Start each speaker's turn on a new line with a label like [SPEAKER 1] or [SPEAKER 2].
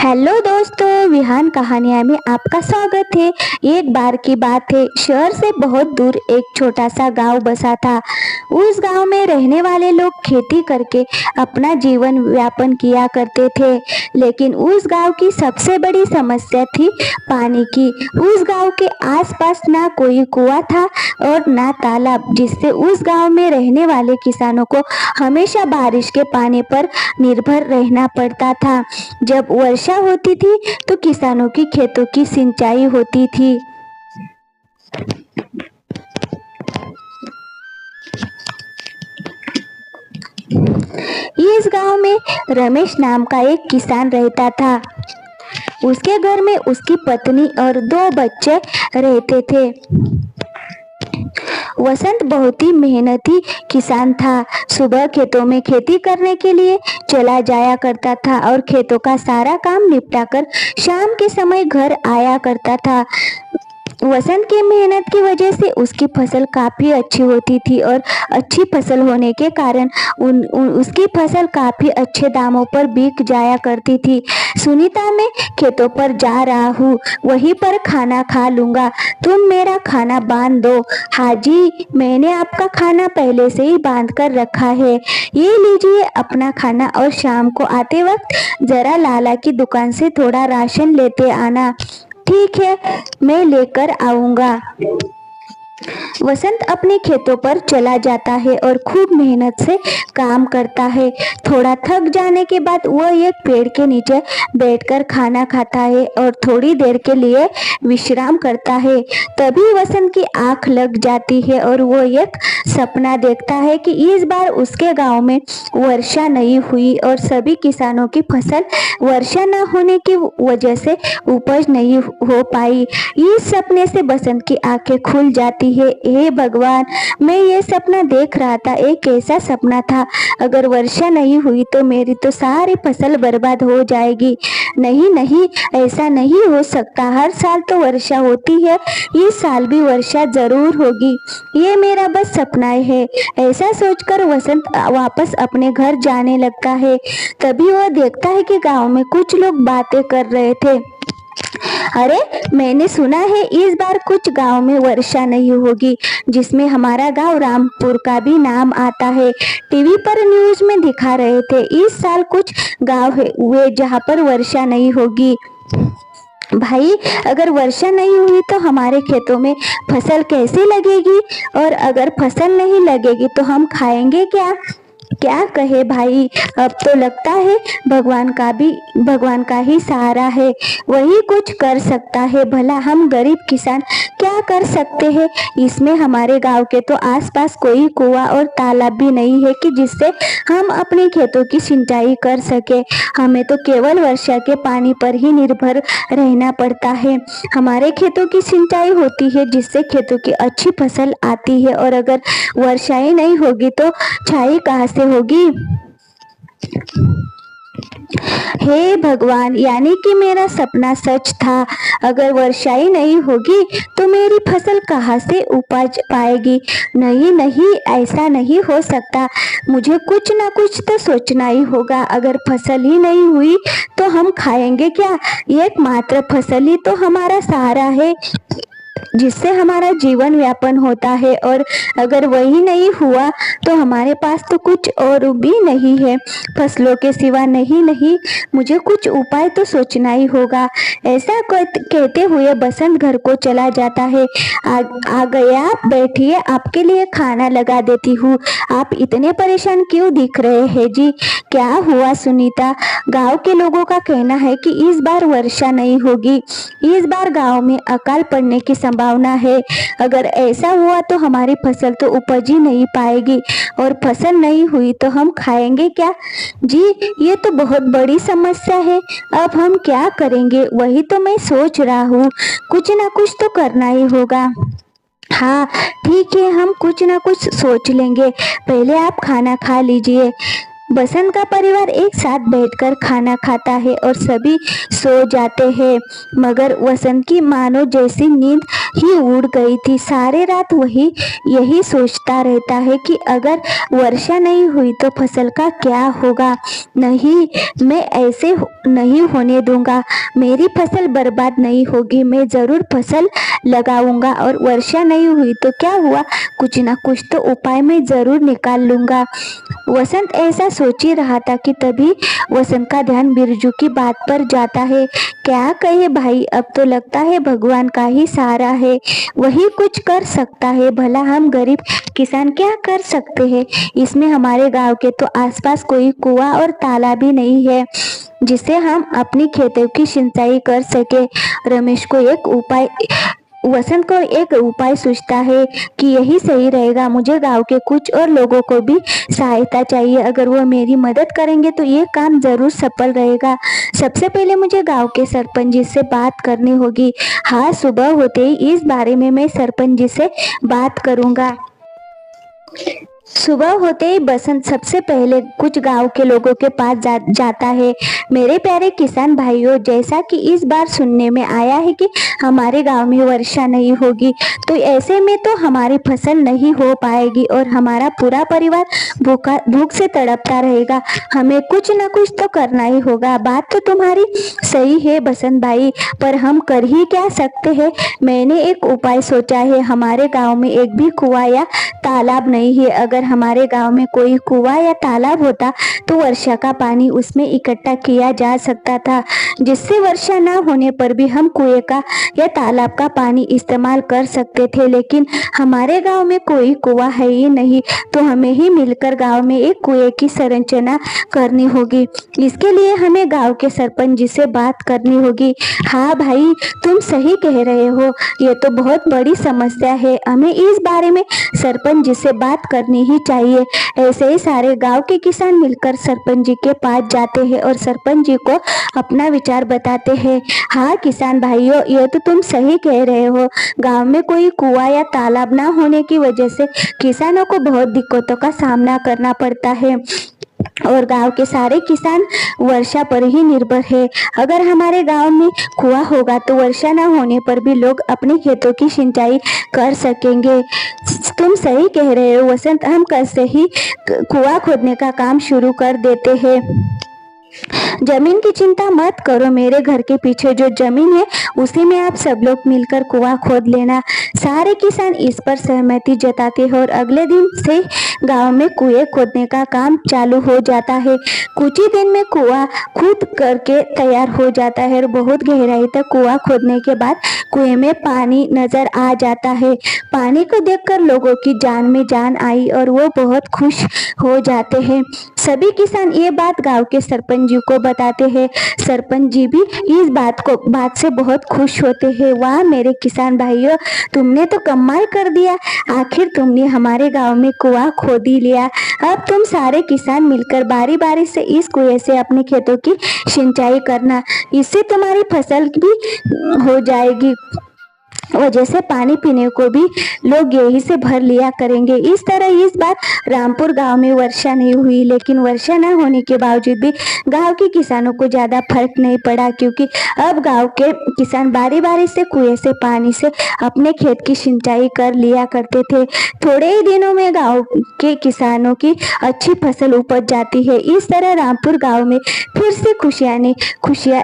[SPEAKER 1] Hello दोस्तों, विहान कहानियाँ में आपका स्वागत है। एक बार की बात है, शहर से बहुत दूर एक छोटा सा गांव बसा था। उस गांव में रहने वाले लोग खेती करके अपना जीवन यापन किया करते थे, लेकिन उस गांव की सबसे बड़ी समस्या थी पानी की। उस गांव के आसपास ना कोई कुआं था और ना तालाब, जिससे उस गांव में रहने वाले किसानों को हमेशा बारिश के पानी पर निर्भर रहना पड़ता था। जब वर्षा होती थी तो किसानों की खेतों की सिंचाई होती थी। इस गांव में रमेश नाम का एक किसान रहता था। उसके घर में उसकी पत्नी और 2 बच्चे रहते थे। वसंत बहुत ही मेहनती किसान था। सुबह खेतों में खेती करने के लिए चला जाया करता था और खेतों का सारा काम निपटाकर शाम के समय घर आया करता था। वसंत की मेहनत की वजह से उसकी फसल काफी अच्छी होती थी और अच्छी फसल होने के कारण उसकी फसल काफी अच्छे दामों पर बिक जाया करती थी। सुनीता, मैं खेतों पर जा रहा हूँ, वहीं पर खाना खा लूंगा, तुम मेरा खाना बांध दो। हाँ जी, मैंने आपका खाना पहले से ही बांध कर रखा है, ये लीजिए अपना खाना, और शाम को आते वक्त जरा लाला की दुकान से थोड़ा राशन लेते आना। ठीक है, मैं लेकर आऊंगा। वसंत अपने खेतों पर चला जाता है और खूब मेहनत से काम करता है। थोड़ा थक जाने के बाद वह एक पेड़ के नीचे बैठकर खाना खाता है और थोड़ी देर के लिए विश्राम करता है। तभी वसंत की आंख लग जाती है और वो एक सपना देखता है कि इस बार उसके गांव में वर्षा नहीं हुई और सभी किसानों की फसल वर्षा न होने की वजह से उपज नहीं हो पाई। इस सपने से बसंत की आंखें खुल जाती है। हे भगवान, मैं ये सपना देख रहा था, एक कैसा सपना था। अगर वर्षा नहीं हुई तो मेरी तो सारी फसल बर्बाद हो जाएगी। नहीं नहीं, ऐसा नहीं हो सकता, हर साल तो वर्षा होती है, इस साल भी वर्षा जरूर होगी, ये मेरा बस सपना है। ऐसा सोचकर वसंत वापस अपने घर जाने लगता है। तभी वह देखता है कि गांव में कुछ लोग बातें कर रहे थे। अरे, मैंने सुना है इस बार कुछ गांव में वर्षा नहीं होगी, जिसमें हमारा गांव रामपुर का भी नाम आता है। टीवी पर न्यूज में दिखा रहे थे इस साल कुछ गांव है वे जहां पर वर्षा नहीं होगी। भाई, अगर वर्षा नहीं हुई तो हमारे खेतों में फसल कैसे लगेगी, और अगर फसल नहीं लगेगी तो हम खाएंगे क्या? क्या कहे भाई, अब तो लगता है भगवान का ही सहारा है, वही कुछ कर सकता है। भला हम गरीब किसान क्या कर सकते हैं? इसमें हमारे गांव के तो आसपास कोई कुआं और तालाब भी नहीं है कि जिससे हम अपने खेतों की सिंचाई कर सके। हमें तो केवल वर्षा के पानी पर ही निर्भर रहना पड़ता है। हमारे खेतों की सिंचाई होती है जिससे खेतों की अच्छी फसल आती है, और अगर वर्षा ही नहीं होगी तो छाई कहाँ से होगी? हे भगवान, यानी कि मेरा सपना सच था। अगर वर्षा ही नहीं होगी तो मेरी फसल कहाँ से उपज पाएगी? नहीं नहीं, ऐसा नहीं हो सकता, मुझे कुछ ना कुछ तो सोचना ही होगा। अगर फसल ही नहीं हुई तो हम खाएंगे क्या? एकमात्र फसल ही तो हमारा सहारा है, जिससे हमारा जीवन यापन होता है, और अगर वही नहीं हुआ तो हमारे पास तो कुछ और भी नहीं है फसलों के सिवा। नहीं नहीं, मुझे कुछ उपाय तो सोचना ही होगा। ऐसा कहते हुए बसंत घर को चला जाता है। आ गया, बैठिए, आपके लिए खाना लगा देती हूँ। आप इतने परेशान क्यों दिख रहे हैं जी? क्या हुआ सुनीता? गांव के लोगों का कहना है कि इस बार वर्षा नहीं होगी, इस बार गांव में अकाल पड़ने की संभावना है। अगर ऐसा हुआ तो हमारी फसल तो उपज ही नहीं पाएगी, और फसल नहीं हुई तो हम खाएंगे क्या? जी, ये तो बहुत बड़ी समस्या है, अब हम क्या करेंगे? वही तो मैं सोच रहा हूँ, कुछ ना कुछ तो करना ही होगा। हाँ ठीक है, हम कुछ ना कुछ सोच लेंगे, पहले आप खाना खा लीजिए। बसंत का परिवार एक साथ बैठकर खाना खाता है और सभी सो जाते हैं, मगर वसंत की मानो जैसी नींद ही उड़ गई थी। सारे रात वही यही सोचता रहता है कि अगर वर्षा नहीं हुई तो फसल का क्या होगा। नहीं, मैं ऐसे नहीं होने दूंगा। मेरी फसल बर्बाद नहीं होगी। मैं जरूर फसल लगाऊंगा और वर्षा नहीं हुई तो क्या हुआ, कुछ ना कुछ तो उपाय मैं जरूर निकाल लूंगा। वसंत ऐसा सोच ही रहा था कि तभी वसंत का ध्यान बिरजू की बात पर जाता है। क्या कहे भाई, अब तो लगता है भगवान का ही सहारा है, वही कुछ कर सकता है। भला हम गरीब किसान क्या कर सकते हैं। इसमें हमारे गांव के तो आसपास कोई कुआं और तालाब भी नहीं है जिससे हम अपनी खेतों की सिंचाई कर सके। वसंत को एक उपाय सूझता है कि यही सही रहेगा। मुझे गांव के कुछ और लोगों को भी सहायता चाहिए। अगर वो मेरी मदद करेंगे तो ये काम जरूर सफल रहेगा। सबसे पहले मुझे गांव के सरपंच जी से बात करनी होगी। हाँ, सुबह होते ही इस बारे में मैं सरपंच जी से बात करूंगा। सुबह होते ही बसंत सबसे पहले कुछ गांव के लोगों के पास जाता है। मेरे प्यारे किसान भाइयों, जैसा कि इस बार सुनने में आया है कि हमारे गांव में वर्षा नहीं होगी, तो ऐसे में तो हमारी फसल नहीं हो पाएगी और हमारा पूरा परिवार भूख से तड़पता रहेगा। हमें कुछ न कुछ तो करना ही होगा। बात तो तुम्हारी सही है बसंत भाई, पर हम कर ही क्या सकते हैं। मैंने एक उपाय सोचा है। हमारे गाँव में एक भी कुआं या तालाब नहीं है। अगर हमारे गांव में कोई कुआं या तालाब होता तो वर्षा का पानी उसमें इकट्ठा किया जा सकता था, जिससे वर्षा न होने पर भी हम कुएं का या तालाब का पानी इस्तेमाल कर सकते थे। लेकिन हमारे गांव में कोई कुआं है ही नहीं, तो हमें ही मिलकर गांव में एक कुएं की संरचना करनी होगी। इसके लिए हमें गांव के सरपंच जी से बात करनी होगी। हाँ भाई, तुम सही कह रहे हो, ये तो बहुत बड़ी समस्या है। हमें इस बारे में सरपंच जी से बात करनी ही चाहिए। ऐसे ही सारे गांव के किसान मिलकर सरपंच जी के पास जाते हैं और सरपंच जी को अपना विचार बताते हैं। हाँ किसान भाइयों, ये तो तुम सही कह रहे हो। गांव में कोई कुआं या तालाब ना होने की वजह से किसानों को बहुत दिक्कतों का सामना करना पड़ता है और गांव के सारे किसान वर्षा पर ही निर्भर है। अगर हमारे गांव में कुआं होगा तो वर्षा न होने पर भी लोग अपने खेतों की सिंचाई कर सकेंगे। तुम सही कह रहे हो वसंत, हम कल से ही कुआं खोदने का काम शुरू कर देते हैं। जमीन की चिंता मत करो, मेरे घर के पीछे जो जमीन है उसी में आप सब लोग मिलकर कुआं खोद लेना। सारे किसान इस पर सहमति जताते हैं और अगले दिन से गांव में कुएं खोदने का काम चालू हो जाता है। कुछ ही दिन में कुआं खुद करके तैयार हो जाता है और बहुत गहराई तक कुआं खोदने के बाद कुएं में पानी नजर आ जाता है। पानी को देखकर लोगों की जान में जान आई और वो बहुत खुश हो जाते हैं। सभी किसान ये बात गांव के सरपंच जी को बताते हैं। सरपंच जी भी इस बात से बहुत खुश होते हैं। वाह मेरे किसान भाइयों, तुमने तो कमाल कर दिया। आखिर तुमने हमारे गांव में कुआं खोद ही लिया। अब तुम सारे किसान मिलकर बारी बारी से इस कुएं से अपने खेतों की सिंचाई करना। इससे तुम्हारी फसल भी हो जाएगी, वजह से पानी पीने को भी लोग यही से भर लिया करेंगे। इस तरह इस बार रामपुर गांव में वर्षा नहीं हुई, लेकिन वर्षा न होने के बावजूद भी गांव के किसानों को ज्यादा फर्क नहीं पड़ा, क्योंकि अब गांव के किसान बारी बारी से कुएं से पानी से अपने खेत की सिंचाई कर लिया करते थे। थोड़े ही दिनों में गाँव के किसानों की अच्छी फसल उपज जाती है। इस तरह रामपुर गाँव में फिर से खुशियाँ